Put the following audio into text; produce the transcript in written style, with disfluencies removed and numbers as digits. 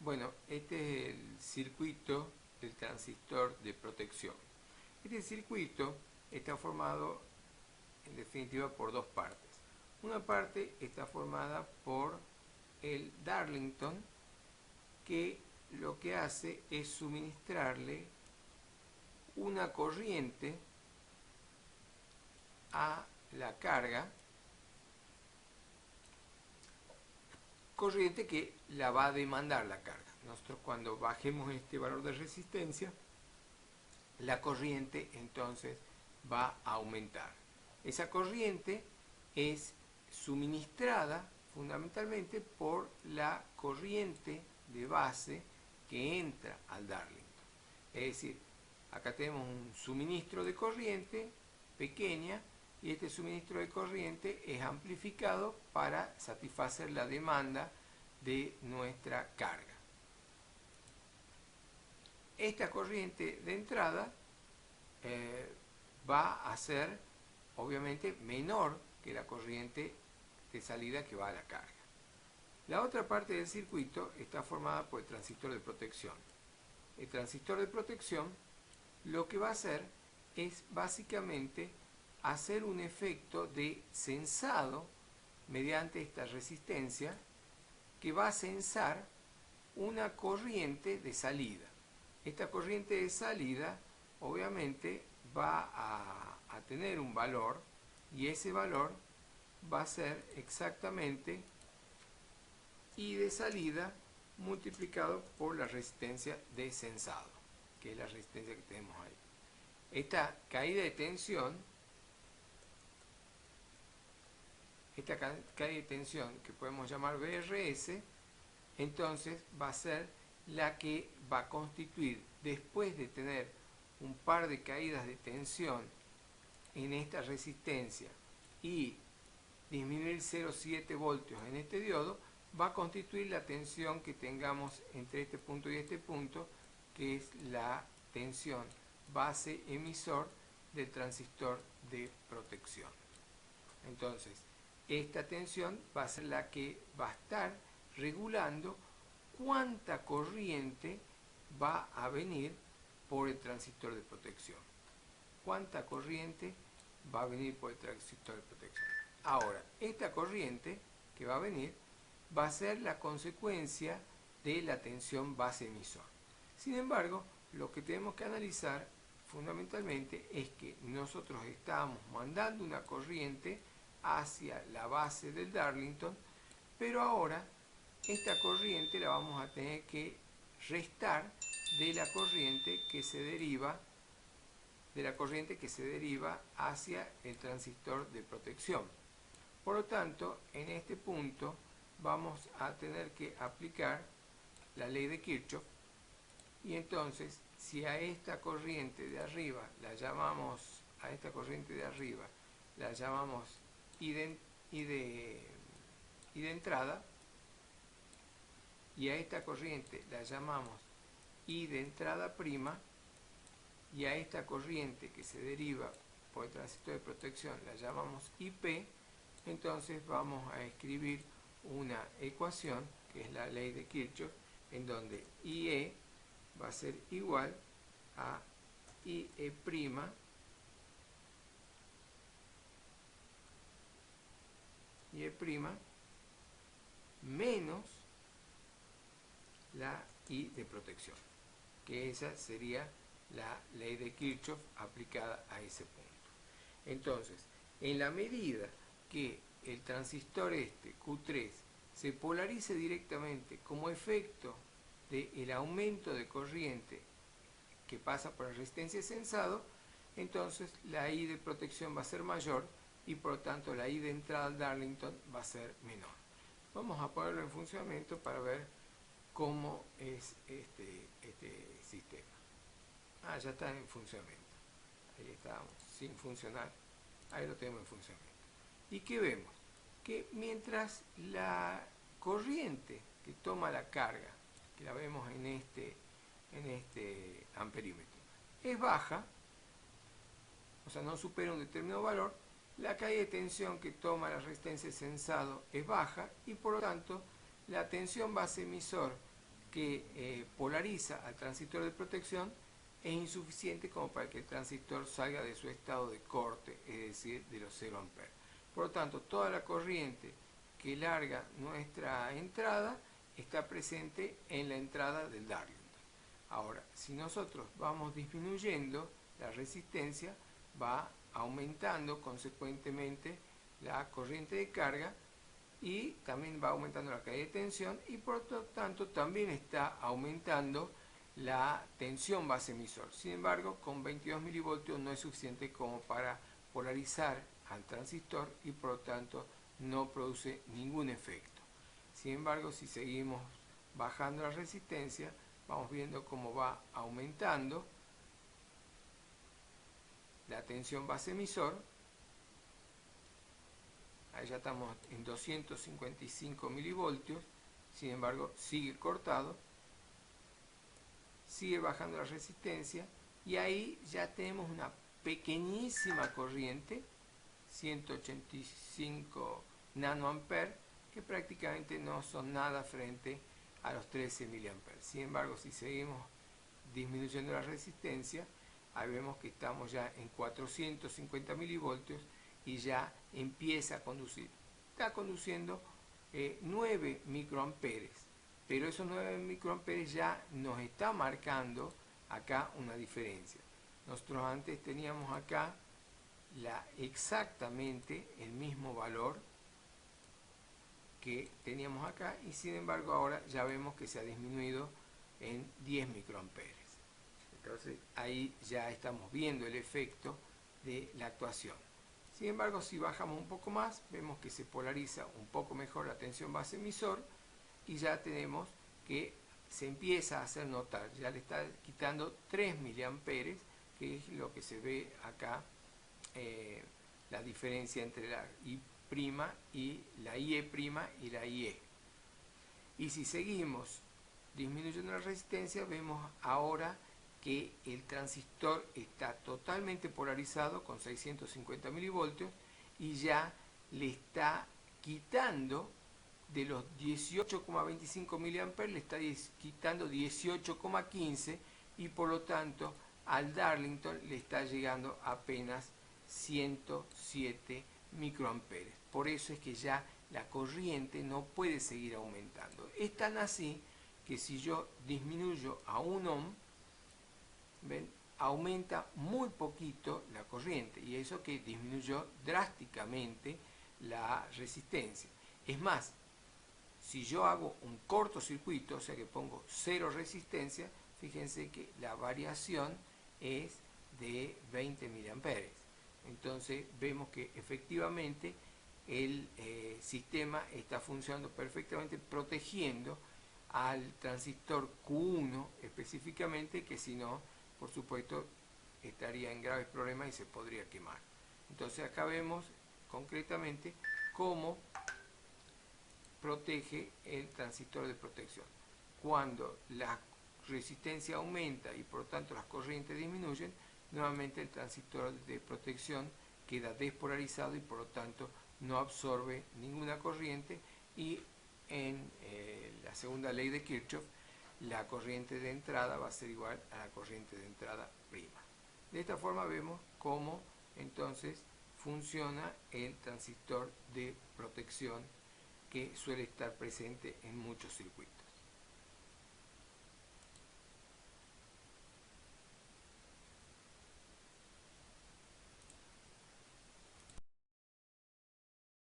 Bueno, este es el circuito del transistor de protección. Este circuito está formado en definitiva por dos partes. Una parte está formada por el Darlington, que lo que hace es suministrarle una corriente a la carga, corriente que la va a demandar la carga. Nosotros cuando bajemos este valor de resistencia, la corriente entonces va a aumentar. Esa corriente es suministrada fundamentalmente por la corriente de base que entra al Darlington. Es decir, acá tenemos un suministro de corriente pequeña y este suministro de corriente es amplificado para satisfacer la demanda de nuestra carga. Esta corriente de entrada va a ser obviamente menor que la corriente de salida que va a la carga. La otra parte del circuito está formada por el transistor de protección. El transistor de protección lo que va a hacer es básicamente hacer un efecto de sensado mediante esta resistencia que va a sensar una corriente de salida. Esta corriente de salida obviamente va a tener un valor y ese valor va a ser exactamente I de salida multiplicado por la resistencia de sensado, que es la resistencia que tenemos ahí. Esta caída de tensión, que podemos llamar VRS, entonces va a ser la que va a constituir, después de tener un par de caídas de tensión en esta resistencia y disminuir 0,7 voltios en este diodo, va a constituir la tensión que tengamos entre este punto y este punto, que es la tensión base emisor del transistor de protección. Entonces, esta tensión va a ser la que va a estar regulando cuánta corriente va a venir por el transistor de protección. ¿Cuánta corriente va a venir por el transistor de protección? Ahora, esta corriente que va a venir va a ser la consecuencia de la tensión base emisor. Sin embargo, lo que tenemos que analizar fundamentalmente es que nosotros estamos mandando una corriente hacia la base del Darlington, pero ahora esta corriente la vamos a tener que restar de la corriente que se deriva hacia el transistor de protección. Por lo tanto, en este punto vamos a tener que aplicar la ley de Kirchhoff y entonces si a esta corriente de arriba la llamamos I de entrada y a esta corriente la llamamos I de entrada prima y a esta corriente que se deriva por el transistor de protección la llamamos IP, entonces vamos a escribir una ecuación que es la ley de Kirchhoff, en donde IE va a ser igual a IE' menos la I de protección, que esa sería la ley de Kirchhoff aplicada a ese punto. Entonces, en la medida que el transistor Q3 se polarice directamente como efecto del aumento de corriente que pasa por la resistencia de sensado, entonces la I de protección va a ser mayor y por lo tanto la I de entrada al Darlington va a ser menor. Vamos a ponerlo en funcionamiento para ver cómo es este sistema. Ya está en funcionamiento. Ahí estábamos, sin funcionar. Ahí lo tenemos en funcionamiento. ¿Y qué vemos? Que mientras la corriente que toma la carga, que la vemos en este amperímetro, es baja, o sea, no supera un determinado valor, la caída de tensión que toma la resistencia de sensado es baja y por lo tanto la tensión base emisor que polariza al transistor de protección es insuficiente como para que el transistor salga de su estado de corte, es decir, de los 0 amperes. Por lo tanto, toda la corriente que larga nuestra entrada está presente en la entrada del Darlington. Ahora, si nosotros vamos disminuyendo la resistencia, va aumentando consecuentemente la corriente de carga y también va aumentando la caída de tensión y por lo tanto también está aumentando la tensión base emisor. Sin embargo, con 22 milivoltios no es suficiente como para polarizar al transistor y por lo tanto no produce ningún efecto. Sin embargo, si seguimos bajando la resistencia, vamos viendo cómo va aumentando la tensión base emisor. Ahí ya estamos en 255 milivoltios, sin embargo sigue cortado, sigue bajando la resistencia y ahí ya tenemos una pequeñísima corriente, 185 nanoamperes, que prácticamente no son nada frente a los 13 miliamperes. Sin embargo, si seguimos disminuyendo la resistencia, ahí vemos que estamos ya en 450 milivoltios y ya empieza a conducir. Está conduciendo 9 microamperes, pero esos 9 microamperes ya nos está marcando acá una diferencia. Nosotros antes teníamos acá exactamente el mismo valor que teníamos acá y sin embargo ahora ya vemos que se ha disminuido en 10 microamperes. Entonces ahí ya estamos viendo el efecto de la actuación. Sin embargo, si bajamos un poco más, vemos que se polariza un poco mejor la tensión base emisor y ya tenemos que se empieza a hacer notar, ya le está quitando 3 miliamperes, que es lo que se ve acá, la diferencia entre la I' y la IE' y la IE. Y si seguimos disminuyendo la resistencia, vemos ahora que el transistor está totalmente polarizado con 650 milivoltios y ya le está quitando de los 18,25 miliamperes, le está quitando 18,15 y por lo tanto al Darlington le está llegando apenas 107 microamperes. Por eso es que ya la corriente no puede seguir aumentando. Es tan así que si yo disminuyo a 1 ohm, ¿ven? Aumenta muy poquito la corriente y eso que disminuyó drásticamente la resistencia. Es más, si yo hago un cortocircuito, o sea que pongo 0 resistencia, fíjense que la variación es de 20 miliamperes. Entonces vemos que efectivamente el sistema está funcionando perfectamente protegiendo al transistor Q1 específicamente, que si no, por supuesto, estaría en graves problemas y se podría quemar. Entonces acá vemos concretamente cómo protege el transistor de protección. Cuando la resistencia aumenta y por lo tanto las corrientes disminuyen, nuevamente el transistor de protección queda despolarizado y por lo tanto no absorbe ninguna corriente y en la segunda ley de Kirchhoff la corriente de entrada va a ser igual a la corriente de entrada prima. De esta forma vemos cómo entonces funciona el transistor de protección que suele estar presente en muchos circuitos.